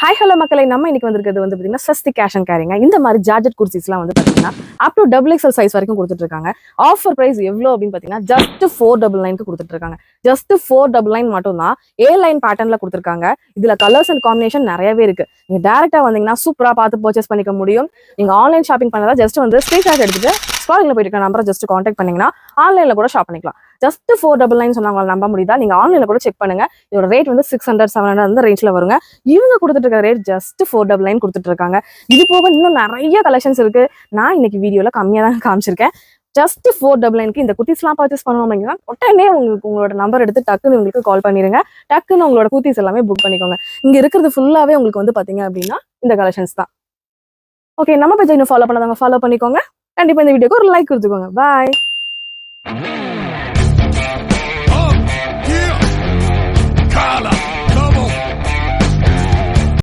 Hi hello மக்களை நம்ம இன்னைக்கு வந்திருக்கிறது வந்து பார்த்தீங்கன்னா சஸ்தி கேஷ் அண்ட் கேரிங்க. இந்த மாதிரி ஜார்ஜெட் குர்த்திஸ்லாம் வந்து பார்த்தீங்கன்னா அப் டு XXL சைஸ் வரைக்கும் கொடுத்துட்டு இருக்காங்க. ஆஃபர் பிரைஸ் எவ்வளோ அப்படின்னு பார்த்தீங்கன்னா ஜஸ்ட் 499 கொடுத்துட்டு இருக்காங்க. ஜஸ்ட் 499 மட்டும் தான். ஏ லைன் பேட்டர்ன்ல கொடுத்துருக்காங்க. இதுல கலர்ஸ் அண்ட் காம்பினேஷன் நிறையவே இருக்கு. நீங்க டேரக்டா வந்தீங்கன்னா சூப்பரா பார்த்து பர்ச்சேஸ் பண்ணிக்க முடியும். நீங்க ஆன்லைன் ஷாப்பிங் பண்ணதா ஜஸ்ட் வந்து ஸ்கிரீன்ஷாட் எடுத்துட்டு ஸ்க்ராலிங்ல போயிட்டு இருக்க நம்பரை ஜஸ்ட் கான்டாக்ட் பண்ணீங்கன்னா ஆன்லைன்ல கூட ஷாப் பண்ணிக்கலாம். ஜஸ்ட் 499 சொன்னா உங்களால நம்ப முடியுதா? நீங்க ஆன்லைன்ல கூட செக் பண்ணுங்க. இதோட ரேட் வந்து 600 700 அந்த ரேஞ்ச்ல வருங்க. இவங்க கொடுத்துட்டு இருக்க ரேட் ஜஸ்ட் 499 கொடுத்துட்டு இருக்காங்க. இது போக இன்னும் நிறைய கலெக்ஷன்ஸ் இருக்கு. நான் இன்னைக்கு வீடியோல கம்மியா தான் காமிச்சிருக்கேன். ஜஸ்ட் 499 இந்த குர்த்திஸ்லாம் பர்ச்சேஸ் பண்ணணும் அப்படின்னா உடனே உங்களோட நம்பர் எடுத்து டக்குன்னு உங்களுக்கு கால் பண்ணிருங்க. டக்குன்னு உங்களோட குர்த்திஸ் எல்லாமே புக் பண்ணிக்கோங்க. இங்க இருக்கிறது ஃபுல்லாவே உங்களுக்கு வந்து பாத்தீங்க அப்படின்னா இந்த கலெக்ஷன்ஸ் தான். ஓகே, நம்ம பேஜை இன்னும் ஃபாலோ பண்ணாதவங்க ஃபாலோ பண்ணிக்கோங்க. கண்டிப்பா இந்த வீடியோக்கு ஒரு லைக் கொடுத்துக்கோங்க. பாய்.